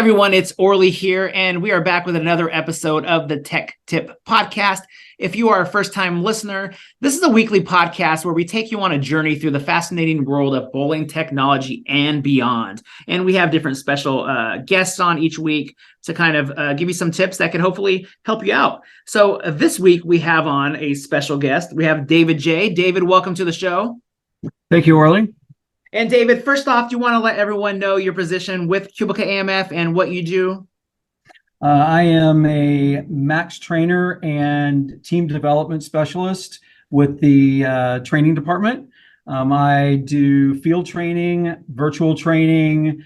everyone, it's Orly here, and we are back with another episode of the Tech Tip Podcast. If you are a first-time listener, this is a weekly podcast where we take you on a journey through the fascinating world of bowling technology and beyond. And we have different special guests on each week to kind of give you some tips that can hopefully help you out. So this week we have on a special guest. We have David J. David, welcome to the show. Thank you, Orly. And David, first off, do you want to let everyone know your position with QubicaAMF and what you do? I am a Max trainer and team development specialist with the training department. I do field training, virtual training,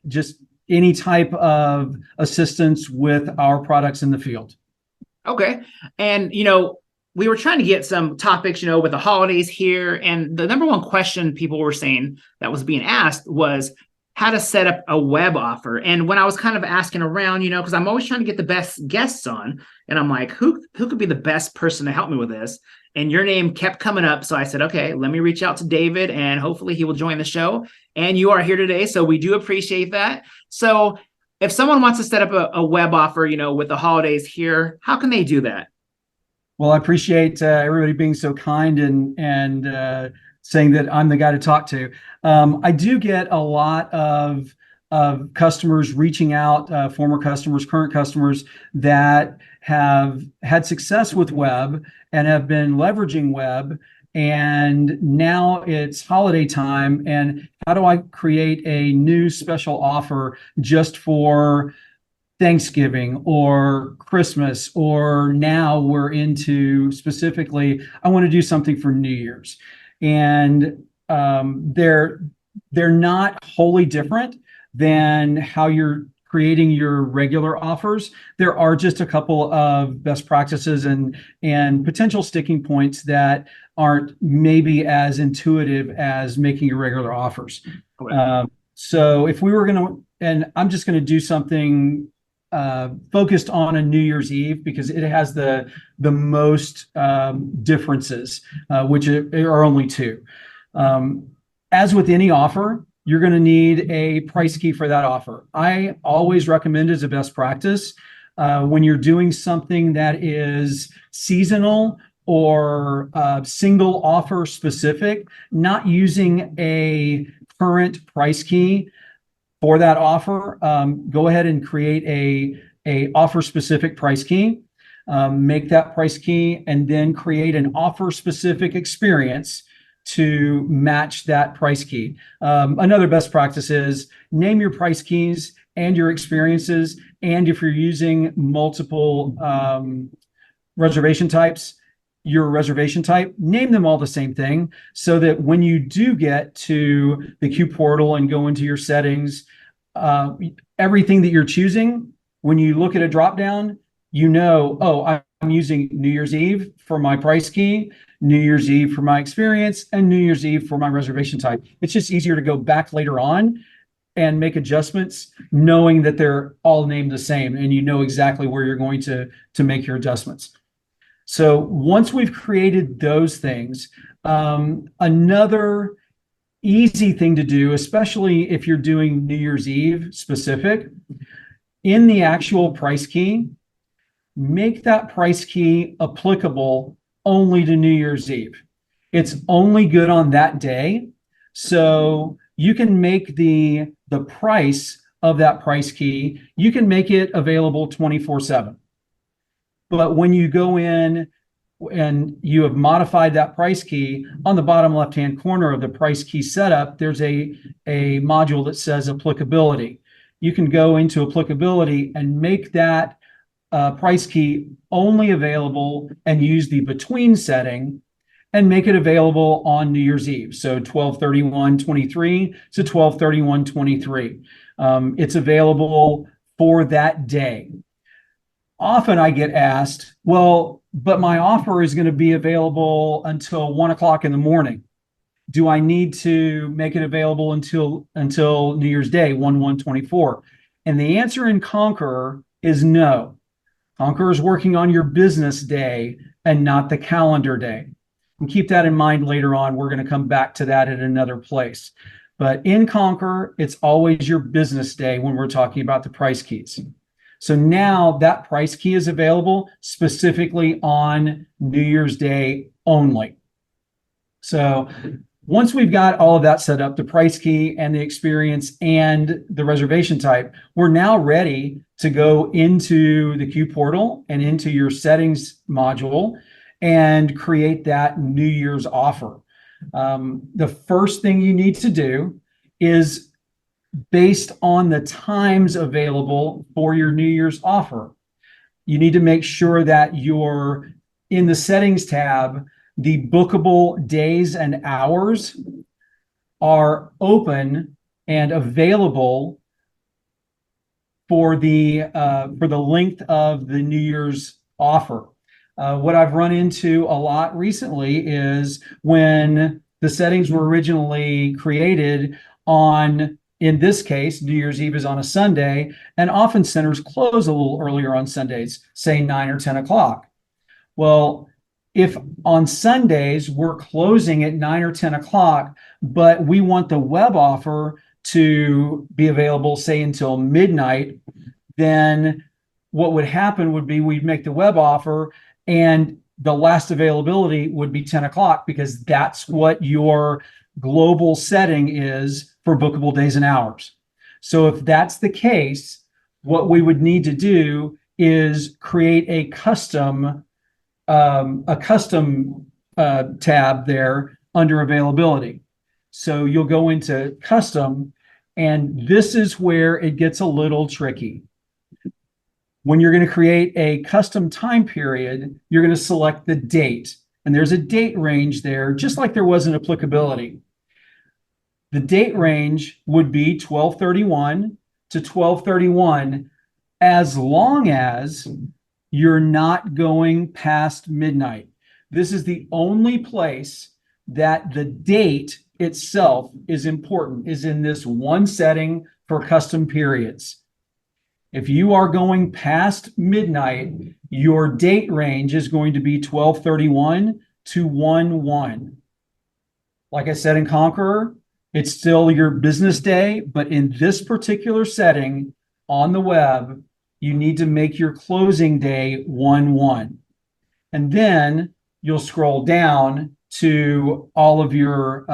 just any type of assistance with our products in the field. Okay. And, we were trying to get some topics, with the holidays here. And the number one question people were saying that was being asked was how to set up a web offer. And when I was kind of asking around, because I'm always trying to get the best guests on, and I'm like, who could be the best person to help me with this? And your name kept coming up. So I said, okay, let me reach out to David and hopefully he will join the show. And you are here today. So we do appreciate that. So if someone wants to set up a web offer, with the holidays here, how can they do that? Well, I appreciate everybody being so kind and saying that I'm the guy to talk to. I do get a lot of customers reaching out, former customers, current customers that have had success with web and have been leveraging web. And now it's holiday time. And how do I create a new special offer just for Thanksgiving or Christmas, or now we're into specifically, I want to do something for New Year's. And they're not wholly different than how you're creating your regular offers. There are just a couple of best practices and potential sticking points that aren't maybe as intuitive as making your regular offers. Okay. So if we were going to, and I'm just going to do something focused on a New Year's Eve because it has the most differences, which are only two. As with any offer, you're going to need a price key for that offer. I always recommend as a best practice when you're doing something that is seasonal or single offer specific, not using a current price key for that offer. Go ahead and create a offer specific price key, make that price key, and then create an offer specific experience to match that price key. Another best practice is name your price keys and your experiences. And if you're using multiple reservation types, your reservation type, name them all the same thing so that when you do get to the Q portal and go into your settings, everything that you're choosing, when you look at a drop down, oh, I'm using New Year's Eve for my price key, New Year's Eve for my experience, and New Year's Eve for my reservation type. It's just easier to go back later on and make adjustments knowing that they're all named the same and you know exactly where you're going to make your adjustments. So once we've created those things, another easy thing to do, especially if you're doing New Year's Eve specific, in the actual price key, make that price key applicable only to New Year's Eve. It's only good on that day. So you can make the price of that price key, you can make it available 24/7. But when you go in and you have modified that price key, on the bottom left-hand corner of the price key setup, there's a module that says applicability. You can go into applicability and make that price key only available and use the between setting and make it available on New Year's Eve. So 12/31/23 to 12/31/23. It's available for that day. Often I get asked, well, but my offer is going to be available until 1 o'clock in the morning. Do I need to make it available until New Year's Day, 1/1/24? And the answer in Conqueror is no. Conqueror is working on your business day and not the calendar day. And keep that in mind later on. We're going to come back to that at another place. But in Conquer, it's always your business day when we're talking about the price keys. So now that price key is available specifically on New Year's Day only. So once we've got all of that set up, the price key and the experience and the reservation type, we're now ready to go into the Q portal and into your settings module and create that New Year's offer. The first thing you need to do is based on the times available for your New Year's offer. You need to make sure that you're in the settings tab, the bookable days and hours are open and available for the length of the New Year's offer. What I've run into a lot recently is when the settings were originally created on, in this case, New Year's Eve is on a Sunday, and often centers close a little earlier on Sundays, say 9 or 10 o'clock. Well, if on Sundays we're closing at 9 or 10 o'clock, but we want the web offer to be available, say, until midnight, then what would happen would be we'd make the web offer and the last availability would be 10 o'clock because that's what your global setting is for bookable days and hours. So if that's the case, what we would need to do is create a custom tab there under availability. So you'll go into custom, and this is where it gets a little tricky. When you're going to create a custom time period, you're going to select the date, and there's a date range there, just like there was in applicability. The date range would be 12/31 to 12/31, as long as you're not going past midnight. This is the only place that the date itself is important, is in this one setting for custom periods. If you are going past midnight, your date range is going to be 12/31 to 1/1. Like I said in Conqueror, it's still your business day, but in this particular setting on the web, you need to make your closing day 1/1. And then you'll scroll down to all of your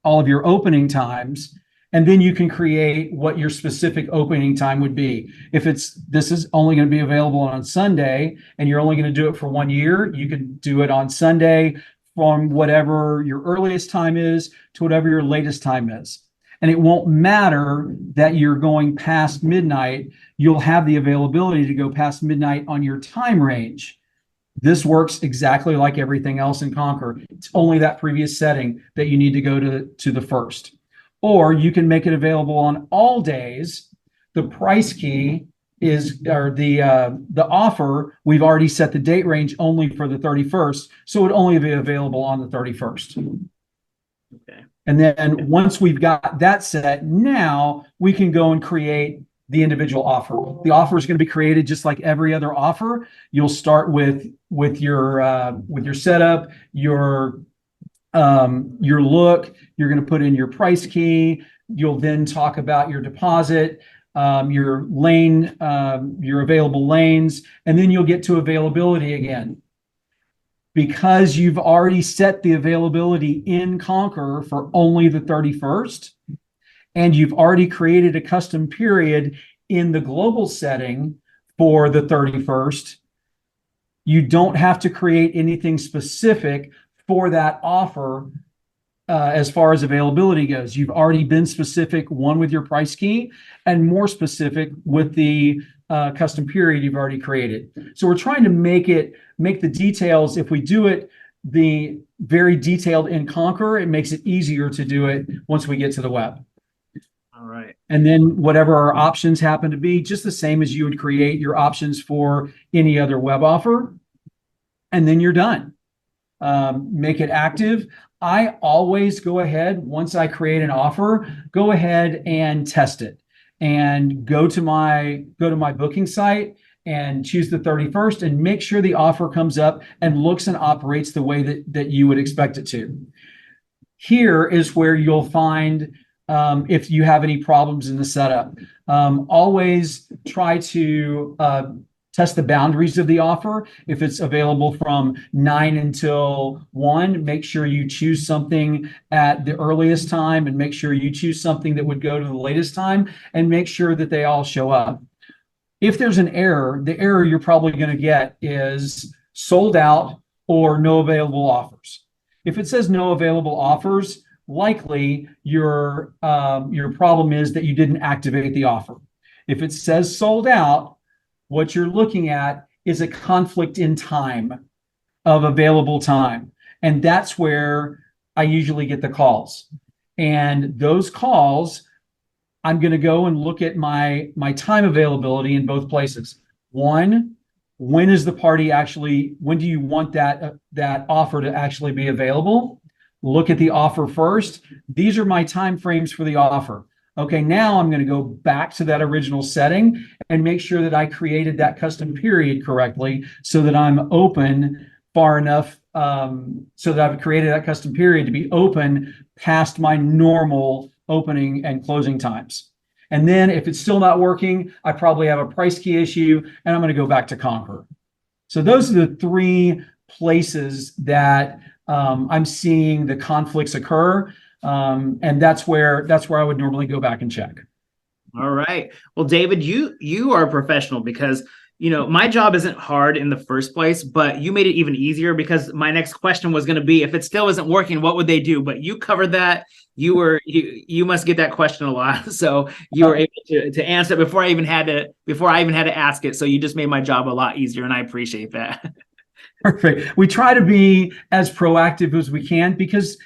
opening times, and then you can create what your specific opening time would be. If this is only going to be available on Sunday and you're only going to do it for 1 year, you can do it on Sunday from whatever your earliest time is to whatever your latest time is. And it won't matter that you're going past midnight. You'll have the availability to go past midnight on your time range. This works exactly like everything else in Conquer. It's only that previous setting that you need to go to the first. Or you can make it available on all days. The price key is, or the offer, we've already set the date range only for the 31st, so it would only be available on the 31st. Okay. And then once we've got that set, now we can go and create the individual offer. The offer is going to be created just like every other offer. You'll start with your setup, your look. You're going to put in your price key. You'll then talk about your deposit, your lane, your available lanes, and then you'll get to availability again. Because you've already set the availability in Conquer for only the 31st, and you've already created a custom period in the global setting for the 31st, you don't have to create anything specific for that offer as far as availability goes. You've already been specific, one, with your price key, and more specific with the custom period you've already created. So we're trying to make the details, if we do it the very detailed in Conquer, it makes it easier to do it once we get to the web. All right. And then whatever our options happen to be, just the same as you would create your options for any other web offer. And then you're done. Make it active. I always go ahead, once I create an offer, go ahead and test it and go to my booking site and choose the 31st and make sure the offer comes up and looks and operates the way that you would expect it to. here is where you'll find if you have any problems in the setup. Always try to test the boundaries of the offer. If it's available from 9 until 1, make sure you choose something at the earliest time, and make sure you choose something that would go to the latest time, and make sure that they all show up. If there's an error, the error you're probably going to get is sold out or no available offers. If it says no available offers, likely your problem is that you didn't activate the offer. If it says sold out, what you're looking at is a conflict in time of available time. And that's where I usually get the calls. And those calls, I'm going to go and look at my time availability in both places. One, when is the party actually, when do you want that offer to actually be available? Look at the offer first. These are my time frames for the offer. Okay, now I'm going to go back to that original setting and make sure that I created that custom period correctly, so that I'm open far enough, so that I've created that custom period to be open past my normal opening and closing times. And then if it's still not working, I probably have a price key issue, and I'm going to go back to Conquer. So those are the 3 places that I'm seeing the conflicts occur. And that's where I would normally go back and check. All right. Well, David, you are a professional, because my job isn't hard in the first place, but you made it even easier, because my next question was going to be, if it still isn't working, what would they do? But you covered that. You must get that question a lot, so you were able to answer it before I even had to ask it. So you just made my job a lot easier, and I appreciate that. Perfect. We try to be as proactive as we can, because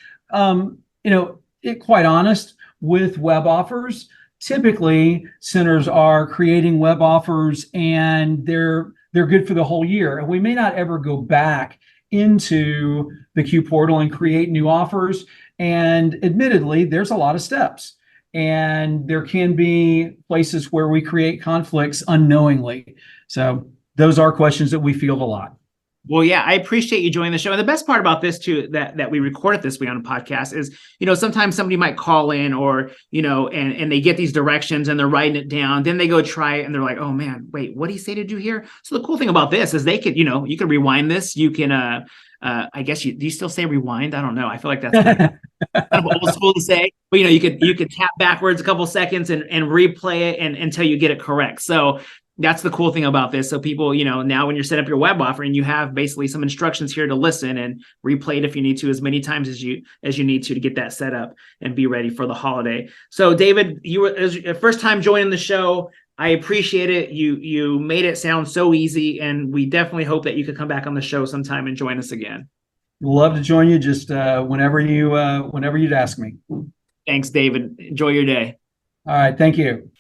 quite honest, with web offers, typically centers are creating web offers, and they're good for the whole year. And we may not ever go back into the Q portal and create new offers. And admittedly, there's a lot of steps, and there can be places where we create conflicts unknowingly. So those are questions that we field a lot. Well, yeah, I appreciate you joining the show. And the best part about this too, that we record it this way on a podcast, is, sometimes somebody might call in, or, and they get these directions and they're writing it down. Then they go try it and they're like, oh man, wait, what did he say to do here? So the cool thing about this is they could, you can rewind this. You can, I guess do you still say rewind? I don't know. I feel like that's kind of old school to say, but you could tap backwards a couple seconds and replay it until you get it correct. So that's the cool thing about this. So people, now when you're setting up your web offer, and you have basically some instructions here to listen and replay it if you need to, as many times as you need to get that set up and be ready for the holiday. So David, you were first time joining the show. I appreciate it. You made it sound so easy, and we definitely hope that you could come back on the show sometime and join us again. Love to join you. Just whenever you'd ask me. Thanks, David. Enjoy your day. All right. Thank you.